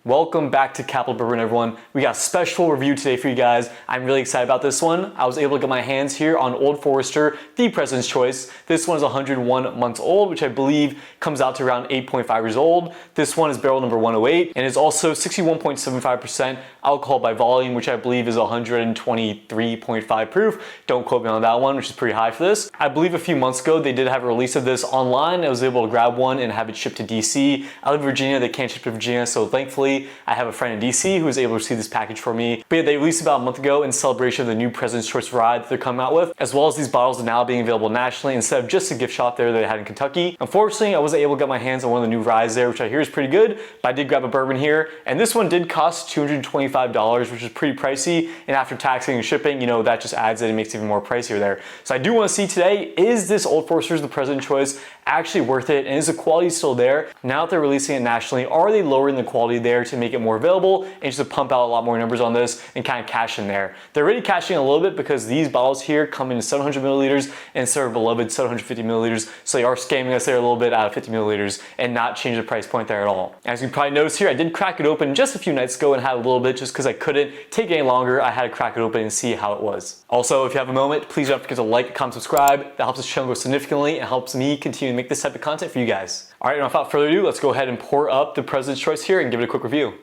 Welcome back to Capitol Bourbon, everyone. We got a special review today for you guys. I'm really excited about this one. I was able to get my hands here on Old Forester, the President's Choice. This one is 101 months old, which I believe comes out to around 8.5 years old. This one is barrel number 108 and is also 61.75% alcohol by volume, which I believe is 123.5 proof. Don't quote me on that one, which is pretty high for this. I believe a few months ago they did have a release of this online. I was able to grab one and have it shipped to DC. I live in Virginia, they can't ship to Virginia, so thankfully I have a friend in DC who was able to see this package for me. But yeah, they released about a month ago in celebration of the new President's Choice variety that they're coming out with, as well as these bottles are now being available nationally instead of just a gift shop there that they had in Kentucky. Unfortunately, I wasn't able to get my hands on one of the new ryes there, which I hear is pretty good, but I did grab a bourbon here, and this one did cost $225, which is pretty pricey, and after taxing and shipping, you know, that just adds it and makes it even more pricier there. So I do want to see today, is this Old Forester's the President's Choice actually worth it, and is the quality still there? Now that they're releasing it nationally, are they lowering the quality there to make it more available and just to pump out a lot more numbers on this and kind of cash in there? They're already cashing a little bit because these bottles here come in 700 milliliters instead of beloved 750 milliliters, so they are scamming us there a little bit out of 50 milliliters and not change the price point there at all. As you probably noticed here, I did crack it open just a few nights ago and had a little bit just because I couldn't take it any longer. I had to crack it open and see how it was. Also, if you have a moment, please don't forget to like, comment, subscribe. That helps this channel grow significantly and helps me continue to make this type of content for you guys. All right, now without further ado, let's go ahead and pour up the President's Choice here and give it a quick review.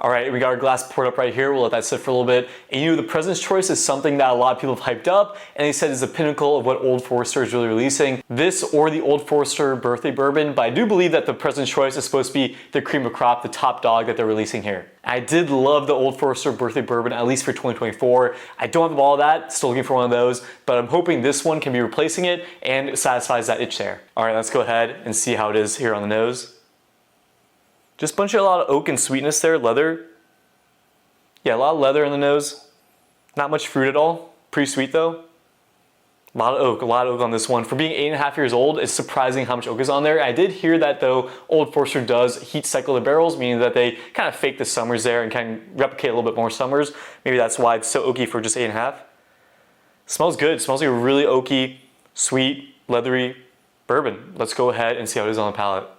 All right, we got our glass poured up right here. We'll let that sit for a little bit. And you know, the President's Choice is something that a lot of people have hyped up, and they said is the pinnacle of what Old Forester is really releasing. This or the Old Forester birthday bourbon, but I do believe that the President's Choice is supposed to be the cream of crop, the top dog that they're releasing here. I did love the Old Forester birthday bourbon, at least for 2024. I don't have all of that, still looking for one of those, but I'm hoping this one can be replacing it and it satisfies that itch there. All right, let's go ahead and see how it is here on the nose. Just a lot of oak and sweetness there, leather. Yeah, a lot of leather in the nose. Not much fruit at all. Pretty sweet though. A lot of oak on this one. For being 8.5 years old, it's surprising how much oak is on there. I did hear that though, Old Forester does heat cycle the barrels, meaning that they kind of fake the summers there and kind of replicate a little bit more summers. Maybe that's why it's so oaky for just 8.5. Smells good. It smells like a really oaky, sweet, leathery bourbon. Let's go ahead and see how it is on the palate.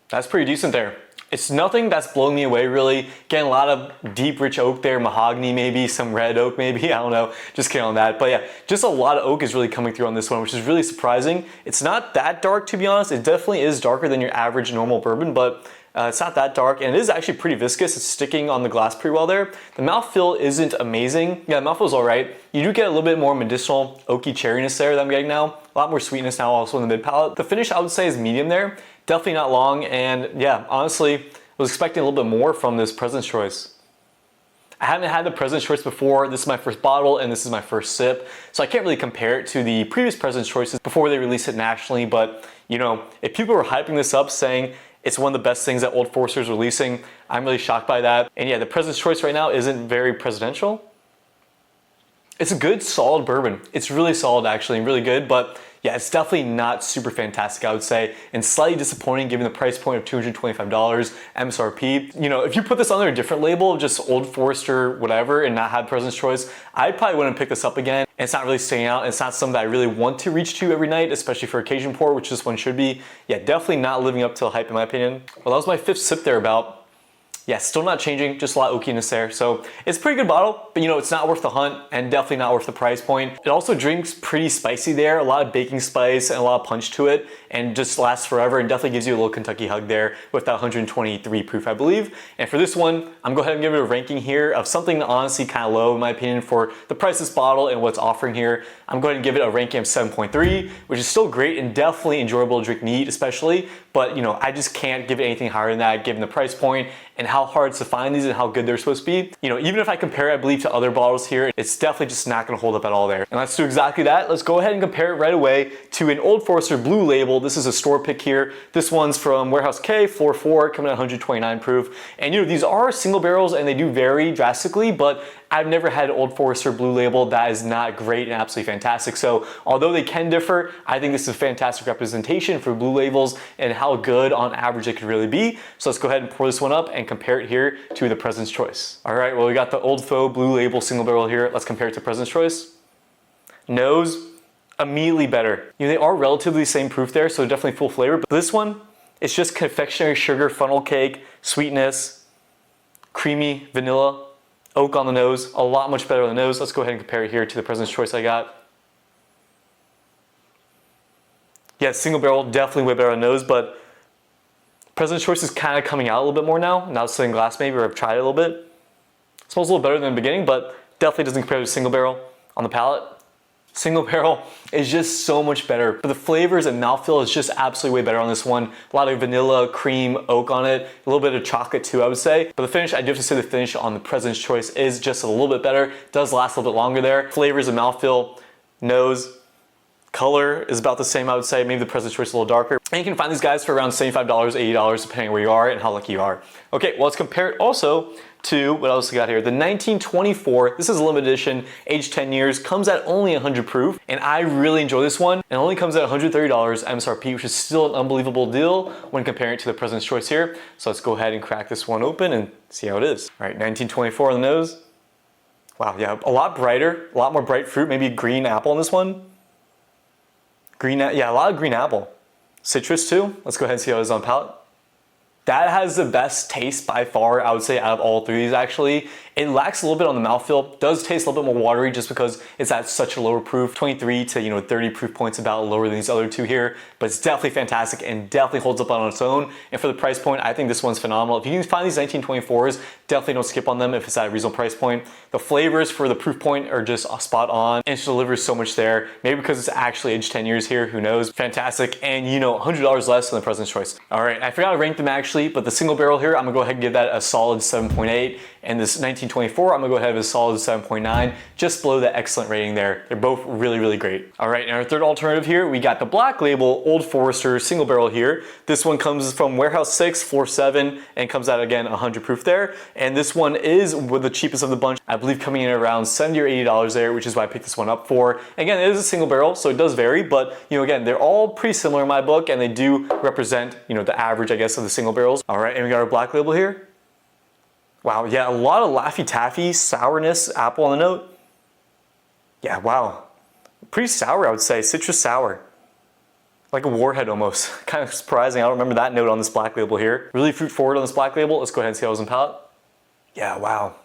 That's pretty decent there. It's nothing that's blowing me away really. Getting a lot of deep, rich oak there, mahogany maybe, some red oak maybe, I don't know, just kidding on that. But yeah, just a lot of oak is really coming through on this one, which is really surprising. It's not that dark, to be honest. It definitely is darker than your average normal bourbon, but it's not that dark, and it is actually pretty viscous. It's sticking on the glass pretty well there. The mouthfeel isn't amazing. Yeah, the mouthfeel's all right. You do get a little bit more medicinal, oaky cherryness there that I'm getting now. A lot more sweetness now also in the mid palate. The finish I would say is medium there. Definitely not long, and yeah, honestly, I was expecting a little bit more from this President's Choice. I haven't had the President's Choice before. This is my first bottle and this is my first sip, so I can't really compare it to the previous President's Choices before they released it nationally, but you know, if people were hyping this up saying it's one of the best things that Old Forester is releasing, I'm really shocked by that. And yeah, the President's Choice right now isn't very presidential. It's a good, solid bourbon. It's really solid actually, and really good, but yeah, it's definitely not super fantastic, I would say, and slightly disappointing given the price point of $225 MSRP. You know, if you put this under a different label, just Old Forester, whatever, and not have President's Choice, I probably wouldn't pick this up again. And it's not really staying out. It's not something that I really want to reach to every night, especially for occasion pour, which this one should be. Yeah, definitely not living up to the hype in my opinion. Well, that was my 5th sip there about. Yeah, still not changing, just a lot of oakiness there. So it's a pretty good bottle, but you know, it's not worth the hunt and definitely not worth the price point. It also drinks pretty spicy there, a lot of baking spice and a lot of punch to it, and just lasts forever and definitely gives you a little Kentucky hug there with that 123 proof, I believe. And for this one, I'm going to go ahead and give it a ranking here of something honestly kind of low in my opinion for the price of this bottle and what's offering here. I'm going to give it a ranking of 7.3, which is still great and definitely enjoyable to drink neat especially, but you know, I just can't give it anything higher than that given the price point and how hard to find these and how good they're supposed to be. You know, even if I compare it, I believe, to other bottles here, it's definitely just not gonna hold up at all there. And let's do exactly that. Let's go ahead and compare it right away to an Old Forester Blue Label. This is a store pick here. This one's from Warehouse K, floor 4, coming at 129 proof. And you know, these are single barrels and they do vary drastically, but I've never had an Old Forester Blue Label that is not great and absolutely fantastic. So although they can differ, I think this is a fantastic representation for Blue Labels and how good on average it could really be. So let's go ahead and pour this one up and compare it here to the President's Choice. All right, well, we got the Old Faux Blue Label single barrel here. Let's compare it to President's Choice. Nose, immediately better. You know, they are relatively the same proof there, so definitely full flavor, but this one, It's just confectionery sugar, funnel cake, sweetness, creamy, vanilla, oak on the nose, a lot much better on the nose. Let's go ahead and compare it here to the President's Choice I got. Yeah, single barrel, definitely way better on the nose, but President's Choice is kind of coming out a little bit more now. Now it's in glass maybe, or I've tried it a little bit. It smells a little better than the beginning, but definitely doesn't compare to single barrel on the palate. Single barrel is just so much better. But the flavors and mouthfeel is just absolutely way better on this one. A lot of vanilla, cream, oak on it. A little bit of chocolate too, I would say. But the finish, I do have to say the finish on the President's Choice is just a little bit better. It does last a little bit longer there. Flavors and mouthfeel, nose, color is about the same, I would say. Maybe the President's Choice is a little darker. And you can find these guys for around $75, $80, depending on where you are and how lucky you are. Okay, well, let's compare it also to what else we got here. The 1924, this is a limited edition, aged 10 years, comes at only 100 proof, and I really enjoy this one. It only comes at $130 MSRP, which is still an unbelievable deal when comparing it to the President's Choice here. So let's go ahead and crack this one open and see how it is. All right, 1924 on the nose. Wow, yeah, a lot brighter, a lot more bright fruit, maybe green apple on this one. Yeah, a lot of green apple. Citrus too. Let's go ahead and see how it is on palate. That has the best taste by far, I would say, out of all three of these actually. It lacks a little bit on the mouthfeel, does taste a little bit more watery just because it's at such a lower proof. 23 to 30 proof points, about lower than these other two here, but it's definitely fantastic and definitely holds up on its own. And for the price point, I think this one's phenomenal. If you can find these 1924s, definitely don't skip on them if it's at a reasonable price point. The flavors for the proof point are just spot on, and it delivers so much there. Maybe because it's actually aged 10 years here, who knows? Fantastic, and $100 less than the President's Choice. All right, I forgot to rank them actually, but the single barrel here, I'm gonna go ahead and give that a solid 7.8. And this 1924, I'm gonna go ahead with a solid 7.9, just below the excellent rating there. They're both really, really great. All right, and our third alternative here, we got the Black Label Old Forester single barrel here. This one comes from Warehouse 6, floor 7, and comes out again 100 proof there. And this one is the cheapest of the bunch, I believe coming in around $70 or $80 there, which is why I picked this one up for. Again, it is a single barrel, so it does vary, but again, they're all pretty similar in my book, and they do represent the average, I guess, of the single barrels. All right, and we got our Black Label here. Wow, yeah, a lot of Laffy Taffy, sourness, apple on the note. Yeah, wow. Pretty sour, I would say, citrus sour. Like a warhead almost. Kind of surprising, I don't remember that note on this Black Label here. Really fruit forward on this Black Label. Let's go ahead and see how it was in palate. Yeah, wow.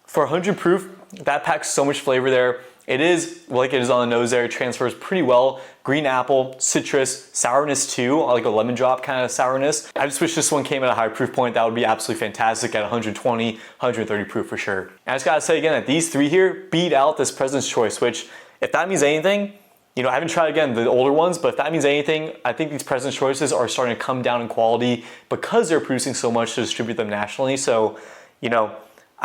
For 100 proof, that packs so much flavor there. It is, like it is on the nose there, it transfers pretty well. Green apple, citrus, sourness too, like a lemon drop kind of sourness. I just wish this one came at a high proof point. That would be absolutely fantastic at 120, 130 proof for sure. And I just gotta say again that these three here beat out this President's Choice, which if that means anything, I haven't tried again the older ones, but if that means anything, I think these President's Choices are starting to come down in quality because they're producing so much to distribute them nationally. So,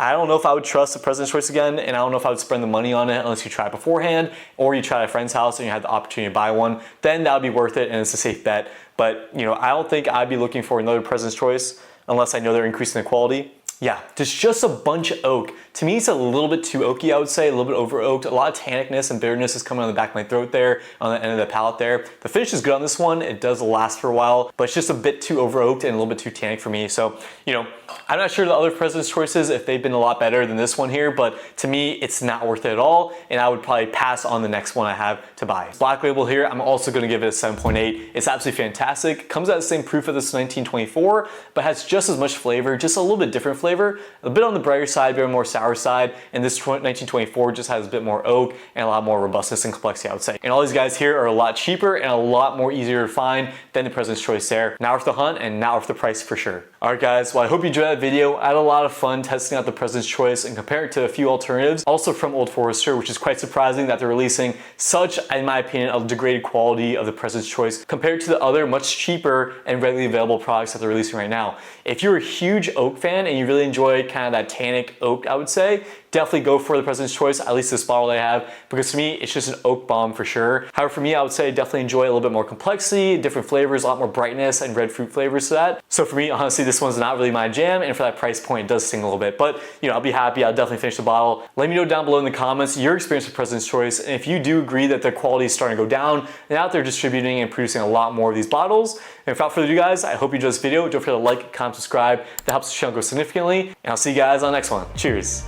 I don't know if I would trust the President's Choice again, and I don't know if I would spend the money on it unless you try it beforehand, or you try at a friend's house and you had the opportunity to buy one. Then that would be worth it, and it's a safe bet. But I don't think I'd be looking for another President's Choice unless I know they're increasing the quality. Yeah, there's just a bunch of oak. To me, it's a little bit too oaky, I would say, a little bit over oaked. A lot of tannicness and bitterness is coming on the back of my throat there, on the end of the palate there. The finish is good on this one. It does last for a while, but it's just a bit too over oaked and a little bit too tannic for me. So, I'm not sure the other President's Choices, if they've been a lot better than this one here, but to me, it's not worth it at all, and I would probably pass on the next one I have to buy. Black Label here, I'm also gonna give it a 7.8. It's absolutely fantastic. Comes at the same proof of this 1924, but has just as much flavor, just a little bit different flavor, a bit on the brighter side, a bit more sour side, and this 1924 just has a bit more oak and a lot more robustness and complexity, I would say. And all these guys here are a lot cheaper and a lot more easier to find than the President's Choice there. Not worth the hunt and not worth the price for sure. All right guys, well I hope you enjoyed that video. I had a lot of fun testing out the President's Choice and comparing it to a few alternatives, also from Old Forester, which is quite surprising that they're releasing such, in my opinion, a degraded quality of the President's Choice compared to the other much cheaper and readily available products that they're releasing right now. If you're a huge oak fan and you really enjoy kind of that tannic oak, I would say, definitely go for the President's Choice, at least this bottle they have, because to me, it's just an oak bomb for sure. However, for me, I would say definitely enjoy a little bit more complexity, different flavors, a lot more brightness and red fruit flavors to that. So for me, honestly, this one's not really my jam, and for that price point, it does sting a little bit, but I'll be happy. I'll definitely finish the bottle. Let me know down below in the comments your experience with President's Choice, and if you do agree that their quality is starting to go down, and out there distributing and producing a lot more of these bottles. And without further ado, guys, I hope you enjoyed this video. Don't forget to like, comment, subscribe. That helps the channel grow significantly, and I'll see you guys on the next one. Cheers.